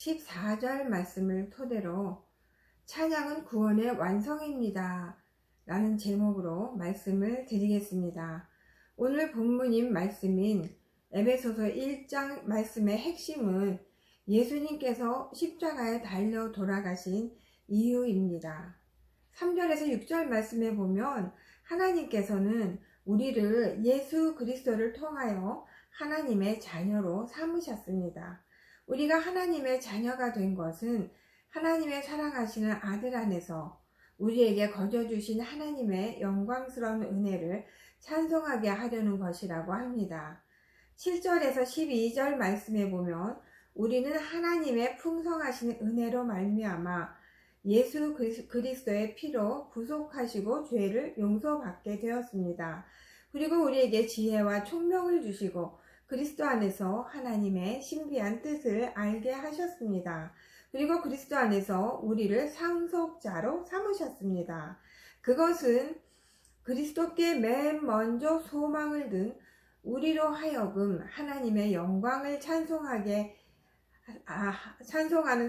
14절 말씀을 토대로 찬양은 구원의 완성입니다 라는 제목으로 말씀을 드리겠습니다. 오늘 본문인 말씀인 에베소서 1장 말씀의 핵심은 예수님께서 십자가에 달려 돌아가신 이유입니다. 3절에서 6절 말씀에 보면 하나님께서는 우리를 예수 그리스도를 통하여 하나님의 자녀로 삼으셨습니다. 우리가 하나님의 자녀가 된 것은 하나님의 사랑하시는 아들 안에서 우리에게 거저주신 하나님의 영광스러운 은혜를 찬송하게 하려는 것이라고 합니다. 7절에서 12절 말씀에 보면 우리는 하나님의 풍성하신 은혜로 말미암아 예수 그리스도의 피로 구속하시고 죄를 용서받게 되었습니다. 그리고 우리에게 지혜와 총명을 주시고 그리스도 안에서 하나님의 신비한 뜻을 알게 하셨습니다. 그리고 그리스도 안에서 우리를 상속자로 삼으셨습니다. 그것은 그리스도께 맨 먼저 소망을 둔 우리로 하여금 하나님의 영광을 찬송하는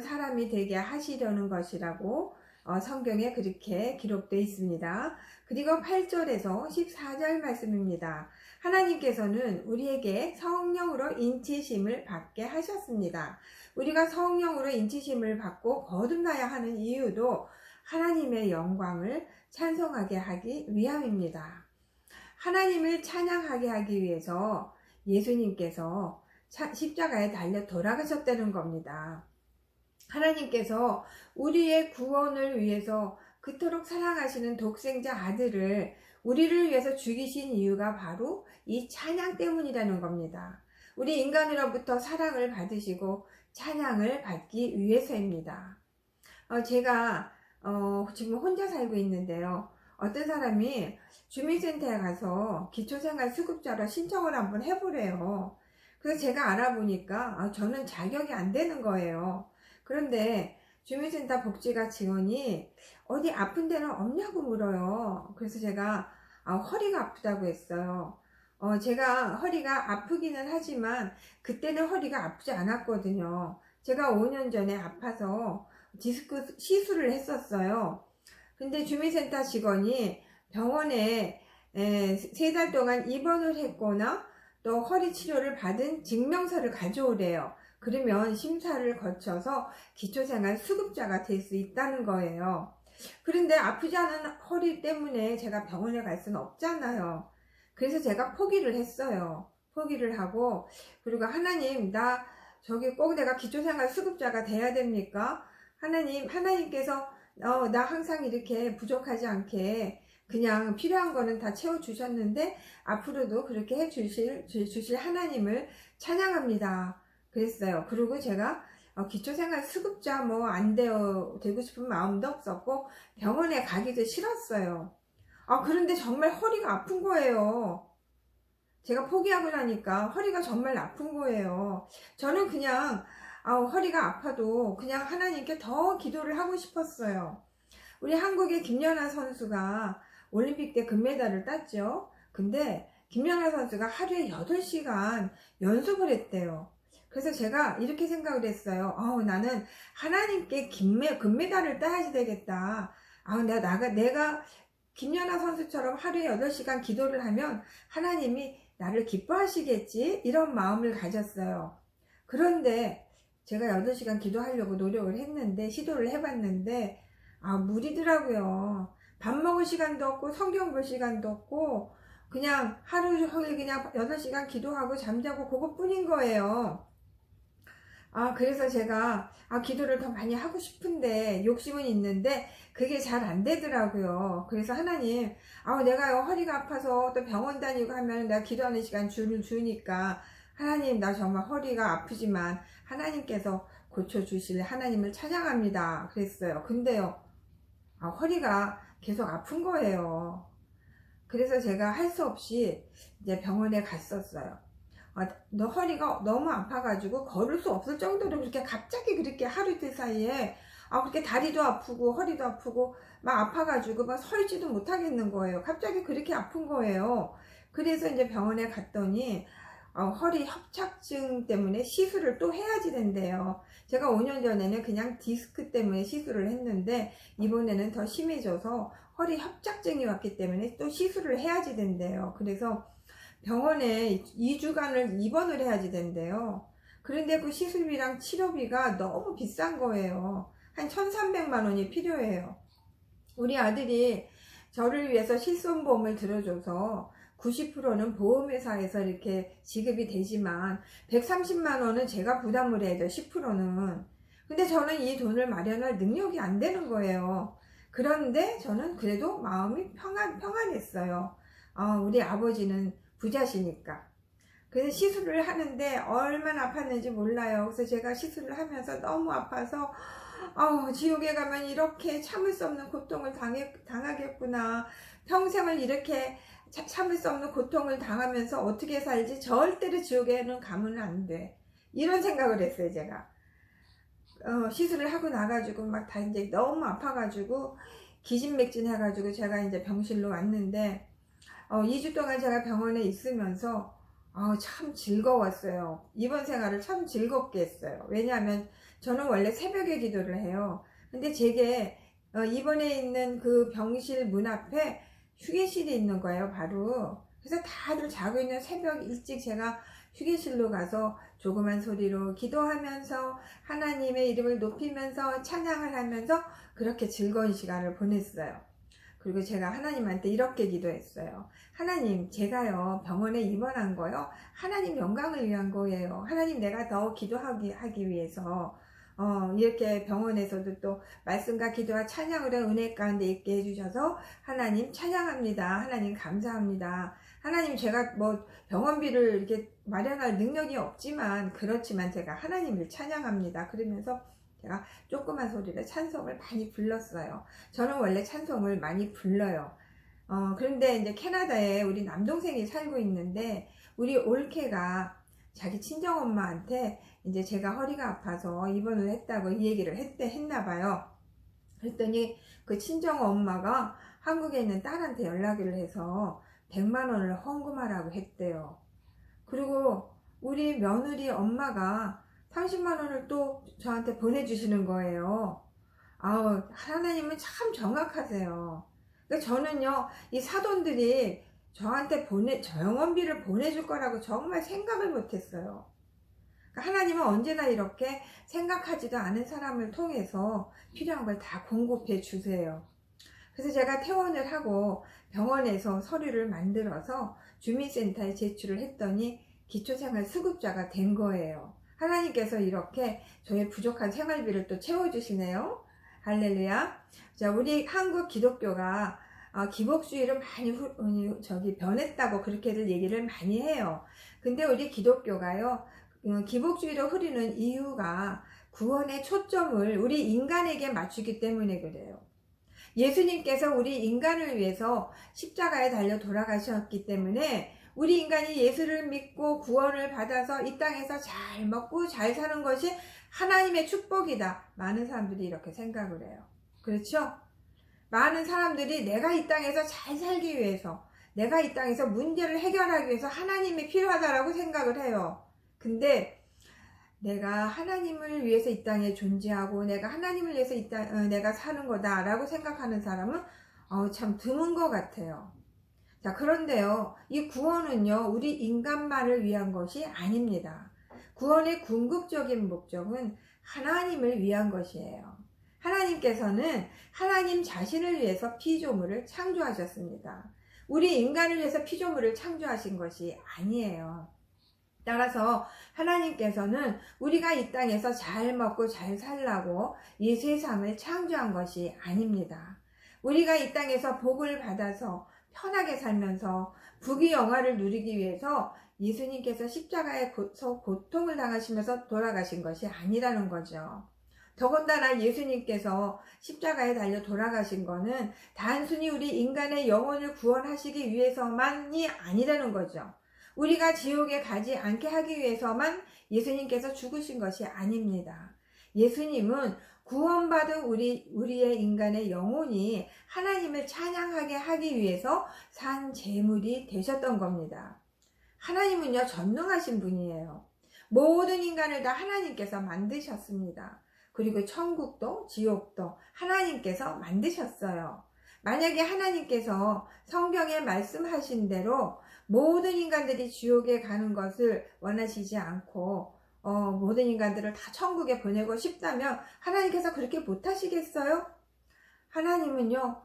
사람이 되게 하시려는 것이라고 성경에 그렇게 기록되어 있습니다. 그리고 8절에서 14절 말씀입니다. 하나님께서는 우리에게 성령으로 인치심을 받게 하셨습니다. 우리가 성령으로 인치심을 받고 거듭나야 하는 이유도 하나님의 영광을 찬송하게 하기 위함입니다. 하나님을 찬양하게 하기 위해서 예수님께서 십자가에 달려 돌아가셨다는 겁니다. 하나님께서 우리의 구원을 위해서 그토록 사랑하시는 독생자 아들을 우리를 위해서 죽이신 이유가 바로 이 찬양 때문이라는 겁니다. 우리 인간으로부터 사랑을 받으시고 찬양을 받기 위해서입니다. 제가 지금 혼자 살고 있는데요. 어떤 사람이 주민센터에 가서 기초생활 수급자로 신청을 한번 해보래요. 그래서 제가 알아보니까 저는 자격이 안 되는 거예요. 그런데 주민센터 복지가 지원이 어디 아픈 데는 없냐고 물어요. 그래서 제가 허리가 아프다고 했어요. 제가 허리가 아프기는 하지만 그때는 허리가 아프지 않았거든요. 제가 5년 전에 아파서 디스크 시술을 했었어요. 근데 주민센터 직원이 병원에 3달 동안 입원을 했거나 또 허리 치료를 받은 증명서를 가져오래요. 그러면 심사를 거쳐서 기초생활 수급자가 될 수 있다는 거예요. 그런데 아프지 않은 허리 때문에 제가 병원에 갈 수는 없잖아요. 그래서 제가 포기를 했어요. 포기를 하고, 그리고 하나님, 저기 꼭 내가 기초생활 수급자가 돼야 됩니까? 하나님께서 나 항상 이렇게 부족하지 않게 그냥 필요한 거는 다 채워주셨는데 앞으로도 그렇게 해주실 하나님을 찬양합니다. 그랬어요. 그리고 제가 기초생활 수급자 되고 싶은 마음도 없었고 병원에 가기도 싫었어요. 그런데 정말 허리가 아픈 거예요. 제가 포기하고 나니까 허리가 정말 아픈 거예요. 저는 그냥 허리가 아파도 그냥 하나님께 더 기도를 하고 싶었어요. 우리 한국의 김연아 선수가 올림픽 때 금메달을 땄죠. 근데 김연아 선수가 하루에 8시간 연습을 했대요. 그래서 제가 이렇게 생각을 했어요. 나는 하나님께 금메달을 따야지 되겠다. 내가 김연아 선수처럼 하루에 8시간 기도를 하면 하나님이 나를 기뻐하시겠지? 이런 마음을 가졌어요. 그런데 제가 8시간 기도하려고 노력을 했는데, 시도를 해봤는데, 무리더라고요. 밥 먹을 시간도 없고, 성경 볼 시간도 없고, 그냥 하루 종일 그냥 8시간 기도하고 잠자고 그것뿐인 거예요. 그래서 제가 기도를 더 많이 하고 싶은데 욕심은 있는데 그게 잘 안 되더라고요. 그래서 하나님, 내가 허리가 아파서 또 병원 다니고 하면 내가 기도하는 시간 주니까 하나님, 나 정말 허리가 아프지만 하나님께서 고쳐주실 하나님을 찬양합니다. 그랬어요. 근데요, 허리가 계속 아픈 거예요. 그래서 제가 할 수 없이 이제 병원에 갔었어요. 너 허리가 너무 아파가지고 걸을 수 없을 정도로 그렇게 갑자기 그렇게 하루 이틀 사이에 그렇게 다리도 아프고 허리도 아프고 막 아파가지고 막 설지도 못하겠는 거예요. 갑자기 그렇게 아픈 거예요. 그래서 이제 병원에 갔더니 허리 협착증 때문에 시술을 또 해야지 된대요. 제가 5년 전에는 그냥 디스크 때문에 시술을 했는데 이번에는 더 심해져서 허리 협착증이 왔기 때문에 또 시술을 해야지 된대요. 그래서 병원에 2주간을 입원을 해야지 된대요. 그런데 그 시술비랑 치료비가 너무 비싼 거예요. 한 1,300만 원이 필요해요. 우리 아들이 저를 위해서 실손보험을 들어줘서 90%는 보험회사에서 이렇게 지급이 되지만 130만 원은 제가 부담을 해야 돼요. 10%는. 근데 저는 이 돈을 마련할 능력이 안 되는 거예요. 그런데 저는 그래도 마음이 평안했어요. 우리 아버지는 부자시니까. 그래서 시술을 하는데 얼마나 아팠는지 몰라요. 그래서 제가 시술을 하면서 너무 아파서 지옥에 가면 이렇게 참을 수 없는 고통을 당하겠구나. 평생을 이렇게 참을 수 없는 고통을 당하면서 어떻게 살지? 절대로 지옥에는 가면 안 돼. 이런 생각을 했어요, 제가. 시술을 하고 나가지고 막 다 이제 너무 아파가지고 기진맥진 해가지고 제가 이제 병실로 왔는데 2주 동안 제가 병원에 있으면서 참 즐거웠어요. 입원 생활을 참 즐겁게 했어요. 왜냐하면 저는 원래 새벽에 기도를 해요. 근데 제게 입원해 있는 그 병실 문 앞에 휴게실이 있는 거예요, 바로. 그래서 다들 자고 있는 새벽 일찍 제가 휴게실로 가서 조그만 소리로 기도하면서 하나님의 이름을 높이면서 찬양을 하면서 그렇게 즐거운 시간을 보냈어요. 그리고 제가 하나님한테 이렇게 기도했어요. 하나님, 제가요 병원에 입원한 거요 하나님 영광을 위한 거예요. 하나님, 내가 더 기도하기 위해서 이렇게 병원에서도 또 말씀과 기도와 찬양으로 은혜 가운데 있게 해주셔서 하나님 찬양합니다. 하나님 감사합니다. 하나님, 제가 뭐 병원비를 이렇게 마련할 능력이 없지만 그렇지만 제가 하나님을 찬양합니다. 그러면서 제가 조그만 소리로 찬송을 많이 불렀어요. 저는 원래 찬송을 많이 불러요. 그런데 이제 캐나다에 우리 남동생이 살고 있는데 우리 올케가 자기 친정엄마한테 이제 제가 허리가 아파서 입원을 했다고 이 얘기를 했나 봐요. 그랬더니 그 친정엄마가 한국에 있는 딸한테 연락을 해서 100만 원을 헌금하라고 했대요. 그리고 우리 며느리 엄마가 30만 원을 또 저한테 보내주시는 거예요. 하나님은 참 정확하세요. 그러니까 저는요, 이 사돈들이 저한테 병원비를 보내줄 거라고 정말 생각을 못했어요. 그러니까 하나님은 언제나 이렇게 생각하지도 않은 사람을 통해서 필요한 걸 다 공급해 주세요. 그래서 제가 퇴원을 하고 병원에서 서류를 만들어서 주민센터에 제출을 했더니 기초생활수급자가 된 거예요. 하나님께서 이렇게 저의 부족한 생활비를 또 채워주시네요. 할렐루야. 자, 우리 한국 기독교가 기복주의를 많이 변했다고 그렇게들 얘기를 많이 해요. 근데 우리 기독교가요, 기복주의로 흐르는 이유가 구원의 초점을 우리 인간에게 맞추기 때문에 그래요. 예수님께서 우리 인간을 위해서 십자가에 달려 돌아가셨기 때문에 우리 인간이 예수를 믿고 구원을 받아서 이 땅에서 잘 먹고 잘 사는 것이 하나님의 축복이다. 많은 사람들이 이렇게 생각을 해요. 그렇죠? 많은 사람들이 내가 이 땅에서 잘 살기 위해서, 내가 이 땅에서 문제를 해결하기 위해서 하나님이 필요하다라고 생각을 해요. 근데 내가 하나님을 위해서 이 땅에 존재하고 내가 하나님을 위해서 내가 사는 거다라고 생각하는 사람은 참 드문 것 같아요. 자, 그런데요, 이 구원은요, 우리 인간만을 위한 것이 아닙니다. 구원의 궁극적인 목적은 하나님을 위한 것이에요. 하나님께서는 하나님 자신을 위해서 피조물을 창조하셨습니다. 우리 인간을 위해서 피조물을 창조하신 것이 아니에요. 따라서 하나님께서는 우리가 이 땅에서 잘 먹고 잘 살라고 이 세상을 창조한 것이 아닙니다. 우리가 이 땅에서 복을 받아서 편하게 살면서 부귀 영화를 누리기 위해서 예수님께서 십자가에서 고통을 당하시면서 돌아가신 것이 아니라는 거죠. 더군다나 예수님께서 십자가에 달려 돌아가신 것은 단순히 우리 인간의 영혼을 구원하시기 위해서만이 아니라는 거죠. 우리가 지옥에 가지 않게 하기 위해서만 예수님께서 죽으신 것이 아닙니다. 예수님은 구원받은 우리의 인간의 영혼이 하나님을 찬양하게 하기 위해서 산 제물이 되셨던 겁니다. 하나님은요, 전능하신 분이에요. 모든 인간을 다 하나님께서 만드셨습니다. 그리고 천국도 지옥도 하나님께서 만드셨어요. 만약에 하나님께서 성경에 말씀하신 대로 모든 인간들이 지옥에 가는 것을 원하시지 않고 모든 인간들을 다 천국에 보내고 싶다면 하나님께서 그렇게 못하시겠어요? 하나님은요,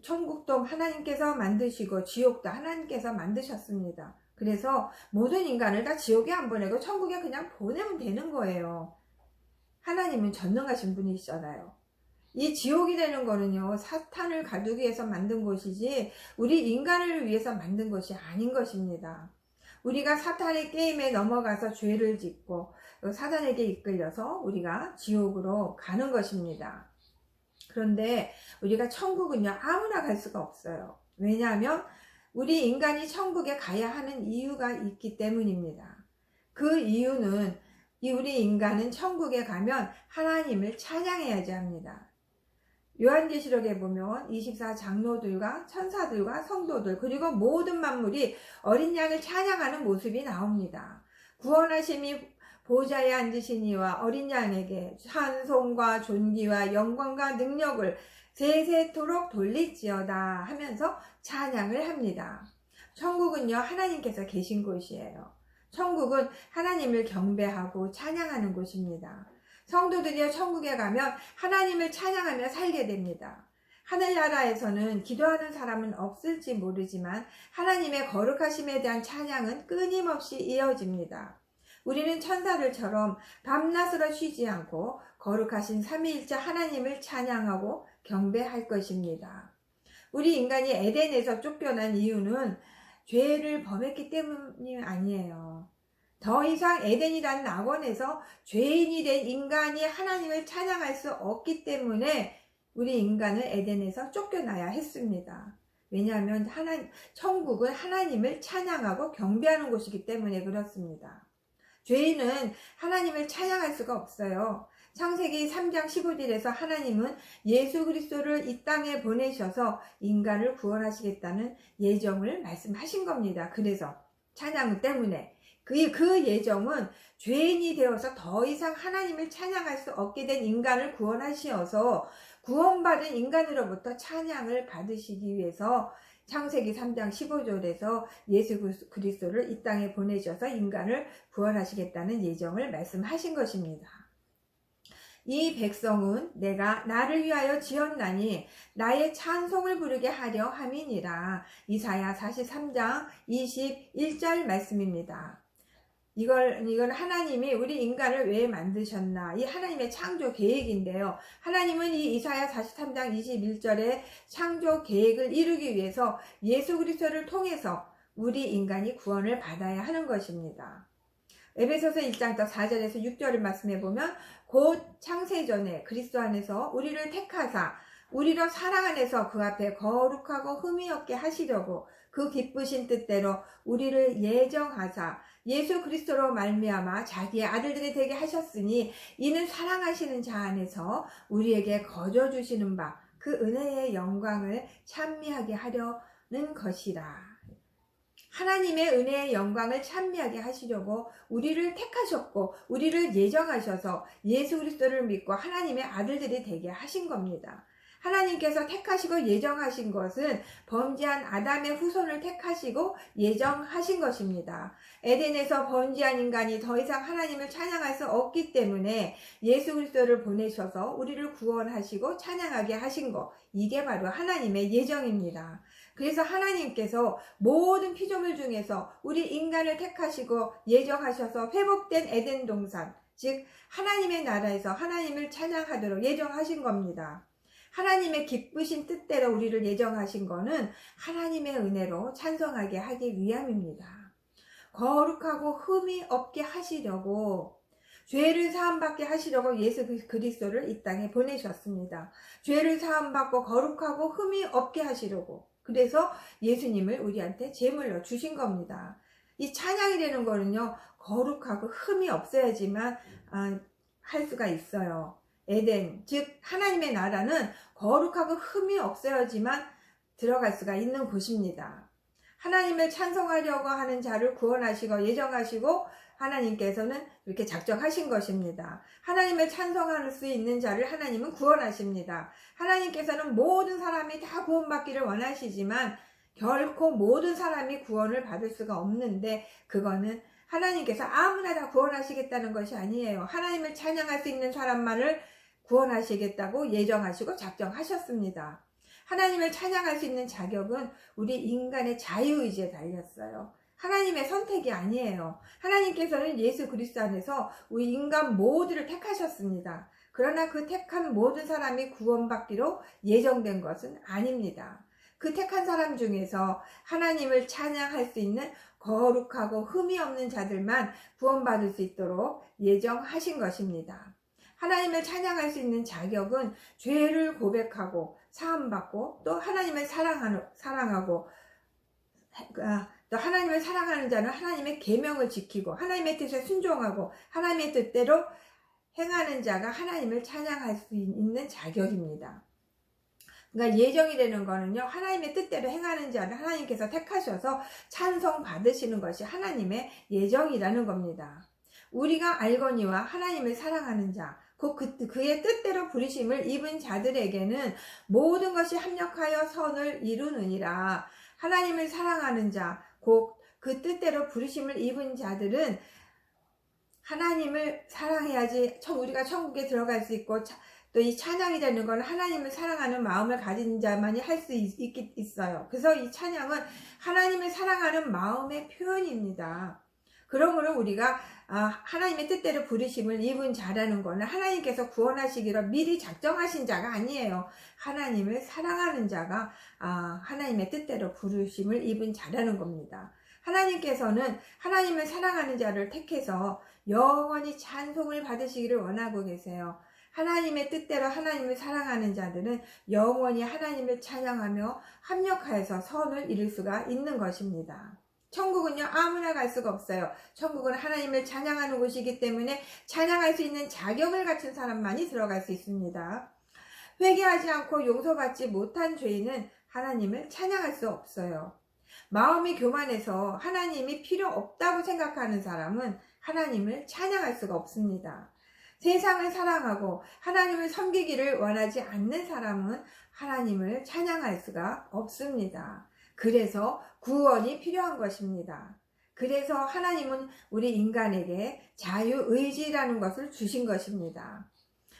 천국도 하나님께서 만드시고 지옥도 하나님께서 만드셨습니다. 그래서 모든 인간을 다 지옥에 안 보내고 천국에 그냥 보내면 되는 거예요. 하나님은 전능하신 분이시잖아요. 이 지옥이 되는 거는요, 사탄을 가두기 위해서 만든 곳이지 우리 인간을 위해서 만든 것이 아닌 것입니다. 우리가 사탄의 게임에 넘어가서 죄를 짓고 사탄에게 이끌려서 우리가 지옥으로 가는 것입니다. 그런데 우리가 천국은요, 아무나 갈 수가 없어요. 왜냐하면 우리 인간이 천국에 가야 하는 이유가 있기 때문입니다. 그 이유는 우리 인간은 천국에 가면 하나님을 찬양해야지 합니다. 요한계시록에 보면 24장로들과 천사들과 성도들 그리고 모든 만물이 어린 양을 찬양하는 모습이 나옵니다. 구원하심이 보좌에 앉으신 이와 어린 양에게 찬송과 존귀와 영광과 능력을 세세토록 돌릴지어다 하면서 찬양을 합니다. 천국은요, 하나님께서 계신 곳이에요. 천국은 하나님을 경배하고 찬양하는 곳입니다. 성도들이여 천국에 가면 하나님을 찬양하며 살게 됩니다. 하늘나라에서는 기도하는 사람은 없을지 모르지만 하나님의 거룩하심에 대한 찬양은 끊임없이 이어집니다. 우리는 천사들처럼 밤낮으로 쉬지 않고 거룩하신 삼위일체 하나님을 찬양하고 경배할 것입니다. 우리 인간이 에덴에서 쫓겨난 이유는 죄를 범했기 때문이 아니에요. 더 이상 에덴이라는 낙원에서 죄인이 된 인간이 하나님을 찬양할 수 없기 때문에 우리 인간은 에덴에서 쫓겨나야 했습니다. 왜냐하면 천국은 하나님을 찬양하고 경배하는 곳이기 때문에 그렇습니다. 죄인은 하나님을 찬양할 수가 없어요. 창세기 3장 15절에서 하나님은 예수 그리스도를 이 땅에 보내셔서 인간을 구원하시겠다는 예정을 말씀하신 겁니다. 그래서 찬양 때문에 그 예정은 죄인이 되어서 더 이상 하나님을 찬양할 수 없게 된 인간을 구원하시어서 구원받은 인간으로부터 찬양을 받으시기 위해서 창세기 3장 15절에서 예수 그리스도를 이 땅에 보내셔서 인간을 구원하시겠다는 예정을 말씀하신 것입니다. 이 백성은 내가 나를 위하여 지었나니 나의 찬송을 부르게 하려 함이니라. 이사야 43장 21절 말씀입니다. 이걸 하나님이 우리 인간을 왜 만드셨나? 이 하나님의 창조 계획인데요. 하나님은 이 이사야 43장 21절의 창조 계획을 이루기 위해서 예수 그리스도를 통해서 우리 인간이 구원을 받아야 하는 것입니다. 에베소서 1장 4절에서 6절을 말씀해 보면 곧 창세전에 그리스도 안에서 우리를 택하사 우리로 사랑 안에서 그 앞에 거룩하고 흠이 없게 하시려고 그 기쁘신 뜻대로 우리를 예정하사 예수 그리스도로 말미암아 자기의 아들들이 되게 하셨으니 이는 사랑하시는 자 안에서 우리에게 거저 주시는 바 그 은혜의 영광을 찬미하게 하려는 것이라. 하나님의 은혜의 영광을 찬미하게 하시려고 우리를 택하셨고 우리를 예정하셔서 예수 그리스도를 믿고 하나님의 아들들이 되게 하신 겁니다. 하나님께서 택하시고 예정하신 것은 범죄한 아담의 후손을 택하시고 예정하신 것입니다. 에덴에서 범죄한 인간이 더 이상 하나님을 찬양할 수 없기 때문에 예수 그리스도를 보내셔서 우리를 구원하시고 찬양하게 하신 것, 이게 바로 하나님의 예정입니다. 그래서 하나님께서 모든 피조물 중에서 우리 인간을 택하시고 예정하셔서 회복된 에덴 동산, 즉 하나님의 나라에서 하나님을 찬양하도록 예정하신 겁니다. 하나님의 기쁘신 뜻대로 우리를 예정하신 것은 하나님의 은혜로 찬송하게 하기 위함입니다. 거룩하고 흠이 없게 하시려고, 죄를 사함받게 하시려고 예수 그리스도를 이 땅에 보내셨습니다. 죄를 사함받고 거룩하고 흠이 없게 하시려고, 그래서 예수님을 우리한테 제물로 주신 겁니다. 이 찬양이 되는 거는요, 거룩하고 흠이 없어야지만 할 수가 있어요. 에덴, 즉 하나님의 나라는 거룩하고 흠이 없어야지만 들어갈 수가 있는 곳입니다. 하나님을 찬송하려고 하는 자를 구원하시고 예정하시고 하나님께서는 이렇게 작정하신 것입니다. 하나님을 찬송할 수 있는 자를 하나님은 구원하십니다. 하나님께서는 모든 사람이 다 구원받기를 원하시지만 결코 모든 사람이 구원을 받을 수가 없는데, 그거는 하나님께서 아무나 다 구원하시겠다는 것이 아니에요. 하나님을 찬양할 수 있는 사람만을 구원하시겠다고 예정하시고 작정하셨습니다. 하나님을 찬양할 수 있는 자격은 우리 인간의 자유의지에 달렸어요. 하나님의 선택이 아니에요. 하나님께서는 예수 그리스도 안에서 우리 인간 모두를 택하셨습니다. 그러나 그 택한 모든 사람이 구원받기로 예정된 것은 아닙니다. 그 택한 사람 중에서 하나님을 찬양할 수 있는 거룩하고 흠이 없는 자들만 구원받을 수 있도록 예정하신 것입니다. 하나님을 찬양할 수 있는 자격은 죄를 고백하고 사함받고 또 하나님을 사랑하고 또 하나님을 사랑하는 자는 하나님의 계명을 지키고 하나님의 뜻에 순종하고 하나님의 뜻대로 행하는 자가 하나님을 찬양할 수 있는 자격입니다. 그러니까 예정이 되는 거는요, 하나님의 뜻대로 행하는 자를 하나님께서 택하셔서 찬송 받으시는 것이 하나님의 예정이라는 겁니다. 우리가 알거니와 하나님을 사랑하는 자, 곧 그의 뜻대로 부르심을 입은 자들에게는 모든 것이 합력하여 선을 이루느니라. 하나님을 사랑하는 자, 곧 그 뜻대로 부르심을 입은 자들은 하나님을 사랑해야지 우리가 천국에 들어갈 수 있고, 또 이 찬양이 되는 건 하나님을 사랑하는 마음을 가진 자만이 할 수 있어요. 그래서 이 찬양은 하나님을 사랑하는 마음의 표현입니다. 그러므로 우리가 하나님의 뜻대로 부르심을 입은 자라는 것은 하나님께서 구원하시기로 미리 작정하신 자가 아니에요. 하나님을 사랑하는 자가 하나님의 뜻대로 부르심을 입은 자라는 겁니다. 하나님께서는 하나님을 사랑하는 자를 택해서 영원히 찬송을 받으시기를 원하고 계세요. 하나님의 뜻대로 하나님을 사랑하는 자들은 영원히 하나님을 찬양하며 합력하여서 선을 이룰 수가 있는 것입니다. 천국은요, 아무나 갈 수가 없어요. 천국은 하나님을 찬양하는 곳이기 때문에 찬양할 수 있는 자격을 갖춘 사람만이 들어갈 수 있습니다. 회개하지 않고 용서받지 못한 죄인은 하나님을 찬양할 수 없어요. 마음이 교만해서 하나님이 필요 없다고 생각하는 사람은 하나님을 찬양할 수가 없습니다. 세상을 사랑하고 하나님을 섬기기를 원하지 않는 사람은 하나님을 찬양할 수가 없습니다. 그래서 구원이 필요한 것입니다. 그래서 하나님은 우리 인간에게 자유의지라는 것을 주신 것입니다.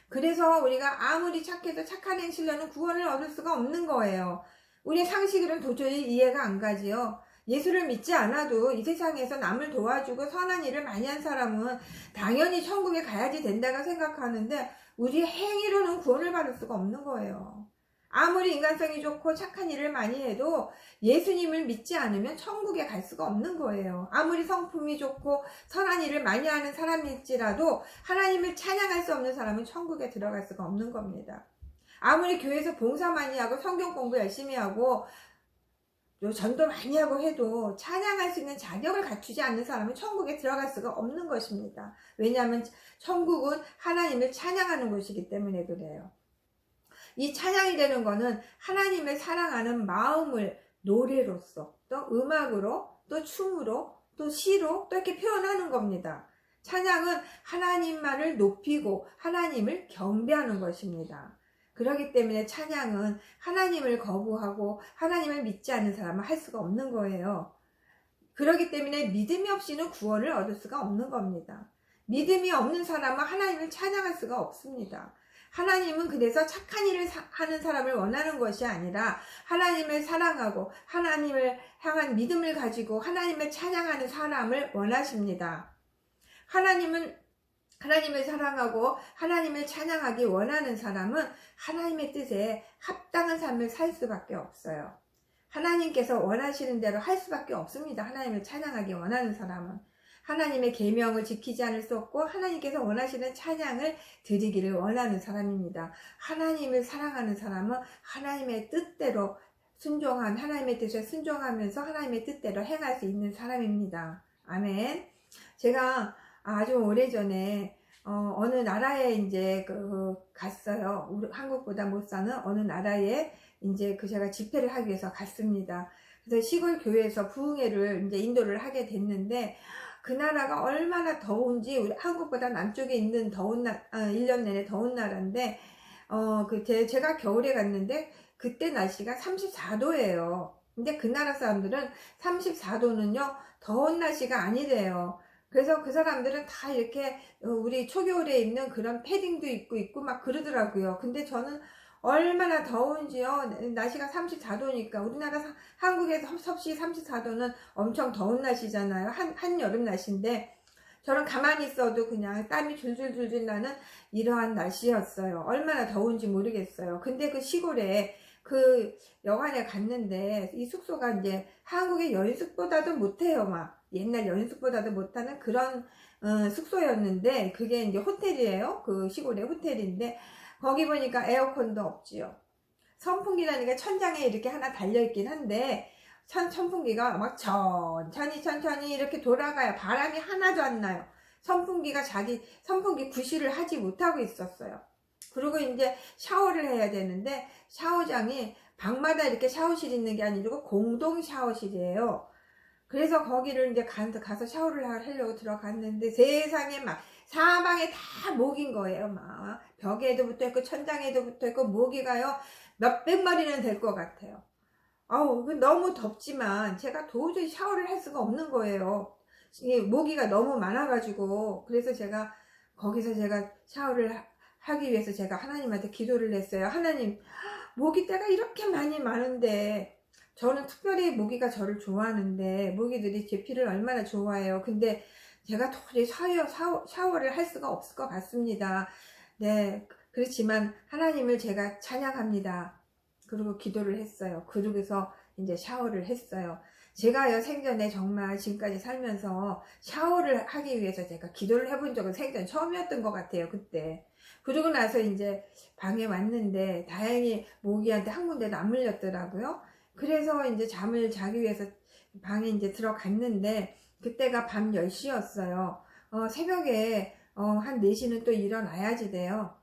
그래서 우리가 아무리 착해도 착한 행실로는 구원을 얻을 수가 없는 거예요. 우리의 상식으로는 도저히 이해가 안 가지요. 예수를 믿지 않아도 이 세상에서 남을 도와주고 선한 일을 많이 한 사람은 당연히 천국에 가야지 된다고 생각하는데 우리의 행위로는 구원을 받을 수가 없는 거예요. 아무리 인간성이 좋고 착한 일을 많이 해도 예수님을 믿지 않으면 천국에 갈 수가 없는 거예요. 아무리 성품이 좋고 선한 일을 많이 하는 사람일지라도 하나님을 찬양할 수 없는 사람은 천국에 들어갈 수가 없는 겁니다. 아무리 교회에서 봉사 많이 하고 성경 공부 열심히 하고 전도 많이 하고 해도 찬양할 수 있는 자격을 갖추지 않는 사람은 천국에 들어갈 수가 없는 것입니다. 왜냐하면 천국은 하나님을 찬양하는 곳이기 때문에 그래요. 이 찬양이 되는 거는 하나님을 사랑하는 마음을 노래로서 또 음악으로 또 춤으로 또 시로 또 이렇게 표현하는 겁니다. 찬양은 하나님만을 높이고 하나님을 경배하는 것입니다. 그렇기 때문에 찬양은 하나님을 거부하고 하나님을 믿지 않는 사람은 할 수가 없는 거예요. 그렇기 때문에 믿음이 없이는 구원을 얻을 수가 없는 겁니다. 믿음이 없는 사람은 하나님을 찬양할 수가 없습니다. 하나님은 그래서 착한 일을 하는 사람을 원하는 것이 아니라 하나님을 사랑하고 하나님을 향한 믿음을 가지고 하나님을 찬양하는 사람을 원하십니다. 하나님을 사랑하고 하나님을 찬양하기 원하는 사람은 하나님의 뜻에 합당한 삶을 살 수밖에 없어요. 하나님께서 원하시는 대로 할 수밖에 없습니다. 하나님을 찬양하기 원하는 사람은. 하나님의 계명을 지키지 않을 수 없고 하나님께서 원하시는 찬양을 드리기를 원하는 사람입니다. 하나님을 사랑하는 사람은 하나님의 뜻대로 하나님의 뜻에 순종하면서 하나님의 뜻대로 행할 수 있는 사람입니다. 아멘. 제가 아주 오래전에 어느 나라에 이제 갔어요. 우리 한국보다 못 사는 어느 나라에 이제 제가 집회를 하기 위해서 갔습니다. 그래서 시골 교회에서 부흥회를 이제 인도를 하게 됐는데, 그 나라가 얼마나 더운지, 우리 한국보다 남쪽에 있는 더운 1년 내내 더운 나라인데, 제가 겨울에 갔는데, 그때 날씨가 34도예요. 근데 그 나라 사람들은 34도는요, 더운 날씨가 아니래요. 그래서 그 사람들은 다 이렇게 우리 초겨울에 입는 그런 패딩도 입고 막 그러더라고요. 근데 저는 얼마나 더운지요. 날씨가 34도니까 우리나라 한국에서 섭씨 34도는 엄청 더운 날씨잖아요. 한여름 날씨인데 저는 가만히 있어도 그냥 땀이 줄줄줄줄 나는 이러한 날씨였어요. 얼마나 더운지 모르겠어요. 근데 그 시골에 그 여관에 갔는데 이 숙소가 이제 한국의 여인숙보다도 못해요. 막 옛날 여인숙보다도 못하는 그런 숙소였는데, 그게 이제 호텔이에요. 그 시골의 호텔인데 거기 보니까 에어컨도 없지요. 선풍기라는 게 천장에 이렇게 하나 달려있긴 한데 선풍기가 막 천천히 이렇게 돌아가요. 바람이 하나도 안 나요. 선풍기가 선풍기 구실을 하지 못하고 있었어요. 그리고 이제 샤워를 해야 되는데 샤워장이 방마다 이렇게 샤워실 있는 게 아니고 공동 샤워실이에요. 그래서 거기를 이제 가서 샤워를 하려고 들어갔는데 세상에 막 사방에 다 모기인 거예요. 막 벽에도 붙어있고 천장에도 붙어있고 모기가요 몇백 마리는 될 것 같아요. 너무 덥지만 제가 도저히 샤워를 할 수가 없는 거예요. 이게 모기가 너무 많아가지고. 그래서 거기서 제가 샤워를 하기 위해서 제가 하나님한테 기도를 했어요. 하나님, 모기떼가 이렇게 많이 많은데, 저는 특별히 모기가 저를 좋아하는데 모기들이 제 피를 얼마나 좋아해요. 근데 제가 도저히 샤워를 할 수가 없을 것 같습니다. 네, 그렇지만 하나님을 제가 찬양합니다. 그리고 기도를 했어요. 그러고서 이제 샤워를 했어요. 제가요 생전에 정말 지금까지 살면서 샤워를 하기 위해서 제가 기도를 해본 적은 생전 처음이었던 것 같아요. 그때. 그러고 나서 이제 방에 왔는데 다행히 모기한테 한 군데도 안 물렸더라고요. 그래서 이제 잠을 자기 위해서 방에 이제 들어갔는데 그때가 밤 10시였어요. 새벽에 한 4시는 또 일어나야지 돼요.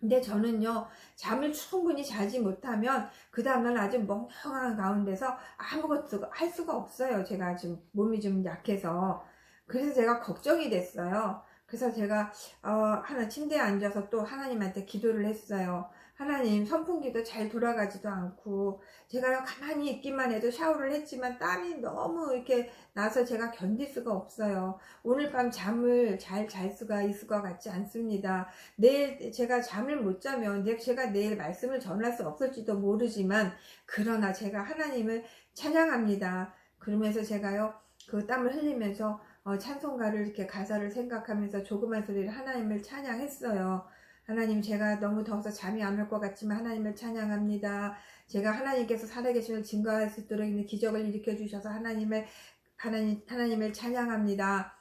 근데 저는요 잠을 충분히 자지 못하면 그 다음날 아주 멍청한 가운데서 아무것도 할 수가 없어요. 제가 지금 몸이 좀 약해서. 그래서 제가 걱정이 됐어요. 그래서 제가 하나 침대에 앉아서 또 하나님한테 기도를 했어요. 하나님, 선풍기도 잘 돌아가지도 않고 제가 가만히 있기만 해도 샤워를 했지만 땀이 너무 이렇게 나서 제가 견딜 수가 없어요. 오늘 밤 잠을 잘 잘 수가 있을 것 같지 않습니다. 내일 제가 잠을 못 자면 제가 내일 말씀을 전할 수 없을지도 모르지만 그러나 제가 하나님을 찬양합니다. 그러면서 제가요 그 땀을 흘리면서 찬송가를 이렇게 가사를 생각하면서 조그만 소리를 하나님을 찬양했어요. 하나님, 제가 너무 더워서 잠이 안 올 것 같지만 하나님을 찬양합니다. 제가 하나님께서 살아계심을 증거할 수 있도록 있는 기적을 일으켜 주셔서 하나님을 찬양합니다.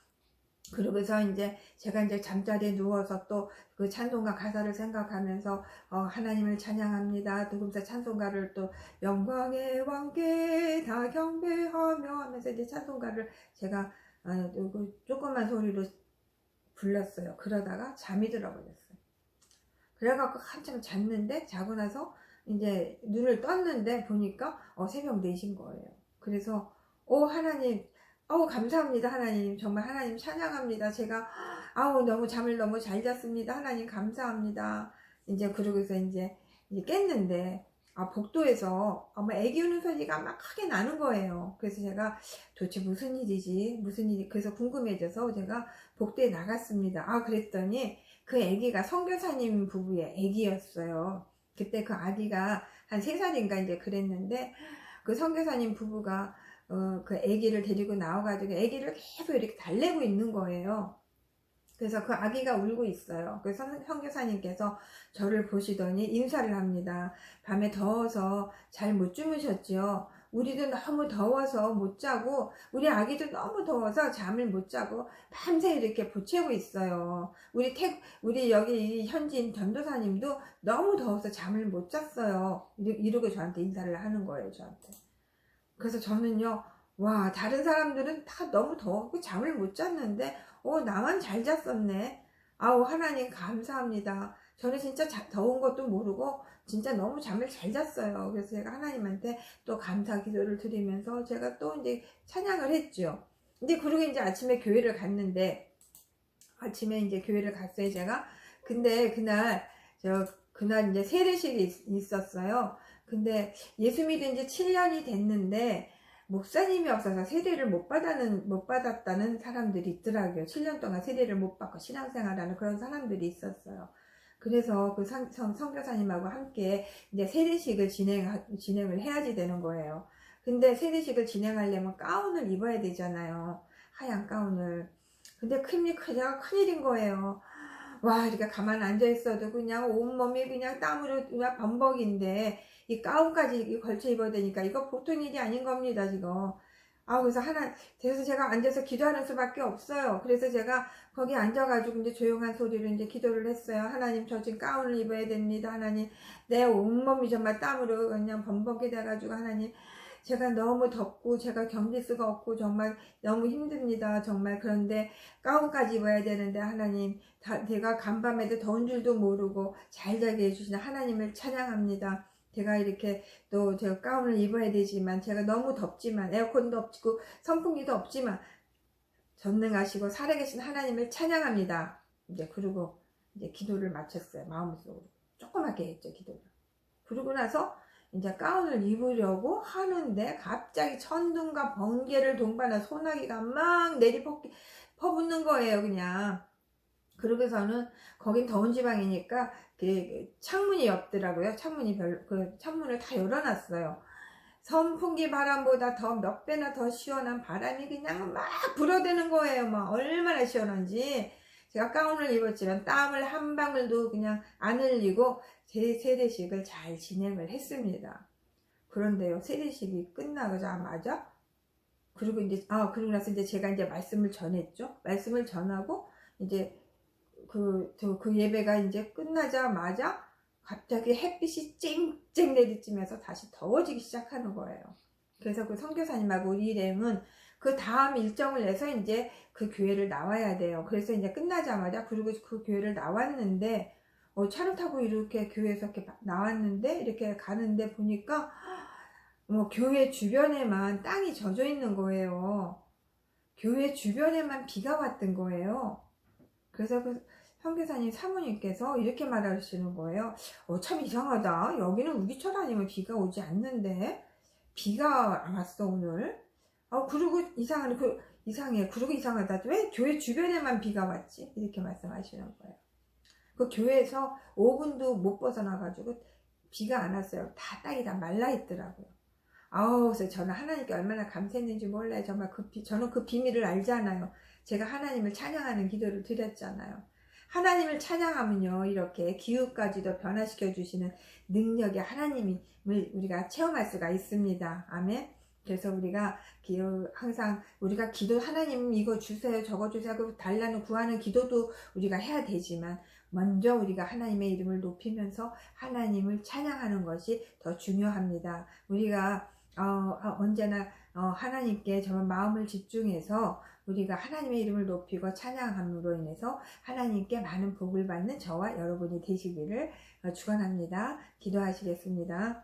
그러고서 이제 제가 이제 잠자리에 누워서 또 그 찬송가 가사를 생각하면서 하나님을 찬양합니다. 또 그러면서 찬송가를 또 영광의 왕께 다 경배하며 하면서 이제 찬송가를 제가 조그만 소리로 불렀어요. 그러다가 잠이 들어버렸어요. 그래갖고 한참 잤는데 자고 나서 이제 눈을 떴는데 보니까 새벽 4시인 거예요. 그래서 하나님, 감사합니다. 하나님, 정말 하나님 찬양합니다. 제가 잠을 너무 잘 잤습니다. 하나님 감사합니다. 이제 그러고서 이제 깼는데 복도에서 애기 우는 소리가 막 크게 나는 거예요. 그래서 제가 도대체 무슨 일이지? 그래서 궁금해져서 제가 복도에 나갔습니다. 그랬더니 그 아기가 선교사님 부부의 아기였어요. 그때 그 아기가 한 3살인가 이제 그랬는데 그 선교사님 부부가 그 아기를 데리고 나와가지고 아기를 계속 이렇게 달래고 있는 거예요. 그래서 그 아기가 울고 있어요. 그래서 선교사님께서 저를 보시더니 인사를 합니다. 밤에 더워서 잘 못 주무셨죠? 우리도 너무 더워서 못 자고 우리 아기도 너무 더워서 잠을 못 자고 밤새 이렇게 보채고 있어요. 우리 여기 현지인 전도사님도 너무 더워서 잠을 못 잤어요. 이러고 저한테 인사를 하는 거예요, 저한테. 그래서 저는요, 와, 다른 사람들은 다 너무 더웠고 잠을 못 잤는데 나만 잘 잤었네. 하나님 감사합니다. 저는 진짜 더운 것도 모르고 진짜 너무 잠을 잘 잤어요. 그래서 제가 하나님한테 또 감사 기도를 드리면서 제가 또 이제 찬양을 했죠. 근데 그러고 이제 아침에 교회를 갔는데, 아침에 이제 교회를 갔어요, 제가. 근데 그날 이제 세례식이 있었어요. 근데 예수 믿은 지 7년이 됐는데, 목사님이 없어서 세례를 못 받았다는 사람들이 있더라고요. 7년 동안 세례를 못 받고 신앙생활하는 그런 사람들이 있었어요. 그래서 그 선교사님하고 함께 이제 세례식을 진행을 해야지 되는 거예요. 근데 세례식을 진행하려면 가운을 입어야 되잖아요. 하얀 가운을. 근데 큰일인 거예요. 와, 이렇게 가만 앉아 있어도 그냥 온몸이 그냥 땀으로 그냥 범벅인데, 이 가운까지 걸쳐 입어야 되니까 이거 보통 일이 아닌 겁니다, 지금. 그래서 제가 앉아서 기도하는 수밖에 없어요. 그래서 제가 거기 앉아가지고 이제 조용한 소리로 이제 기도를 했어요. 하나님, 저 지금 가운을 입어야 됩니다. 하나님, 내 온몸이 정말 땀으로 그냥 범벅이 돼가지고, 하나님, 제가 너무 덥고 제가 견딜 수가 없고 정말 너무 힘듭니다. 정말. 그런데 가운까지 입어야 되는데, 하나님, 제가 간밤에도 더운 줄도 모르고 잘 자게 해주시는 하나님을 찬양합니다. 제가 이렇게 또 제가 가운을 입어야 되지만, 제가 너무 덥지만, 에어컨도 없고 선풍기도 없지만 전능하시고 살아계신 하나님을 찬양합니다. 이제 그러고 이제 기도를 마쳤어요. 마음속으로 조그맣게 했죠, 기도를. 그러고 나서 이제 가운을 입으려고 하는데 갑자기 천둥과 번개를 동반한 소나기가 막 퍼붓는 거예요, 그냥. 그러고서는 거긴 더운 지방이니까 그 창문이 없더라고요. 창문을 다 열어놨어요. 선풍기 바람보다 더 몇 배나 더 시원한 바람이 그냥 막 불어대는 거예요. 막 얼마나 시원한지. 제가 가운을 입었지만 땀을 한 방울도 그냥 안 흘리고 제 세례식을 잘 진행을 했습니다. 그런데요, 세례식이 끝나자마자, 그리고 나서 이제 제가 이제 말씀을 전했죠. 말씀을 전하고 이제 그 예배가 이제 끝나자마자 갑자기 햇빛이 쨍쨍 내리쬐면서 다시 더워지기 시작하는 거예요. 그래서 그 선교사님하고 우리 일행은 그 다음 일정을 내서 이제 그 교회를 나와야 돼요. 그래서 이제 끝나자마자, 그리고 그 교회를 나왔는데, 차를 타고 이렇게 교회에서 이렇게 나왔는데, 이렇게 가는데 보니까, 교회 주변에만 땅이 젖어 있는 거예요. 교회 주변에만 비가 왔던 거예요. 그래서 그 선교사님 사모님께서 이렇게 말하시는 거예요. 참 이상하다. 여기는 우리처럼 아니면 비가 오지 않는데 비가 왔어 오늘. 그리고 이상해. 그리고 이상하다. 왜 교회 주변에만 비가 왔지? 이렇게 말씀하시는 거예요. 그 교회에서 5분도 못 벗어나가지고 비가 안 왔어요. 땅이 다 말라 있더라고요. 그래서 저는 하나님께 얼마나 감사했는지 몰라요. 정말 저는 그 비밀을 알잖아요. 제가 하나님을 찬양하는 기도를 드렸잖아요. 하나님을 찬양하면요, 이렇게 기후까지도 변화시켜 주시는 능력의 하나님을 우리가 체험할 수가 있습니다. 아멘. 그래서 우리가 항상 우리가 하나님 이거 주세요, 저거 주세요, 그 달라는 구하는 기도도 우리가 해야 되지만, 먼저 우리가 하나님의 이름을 높이면서 하나님을 찬양하는 것이 더 중요합니다. 우리가 언제나 하나님께 정말 마음을 집중해서 우리가 하나님의 이름을 높이고 찬양함으로 인해서 하나님께 많은 복을 받는 저와 여러분이 되시기를 축원합니다. 기도하시겠습니다.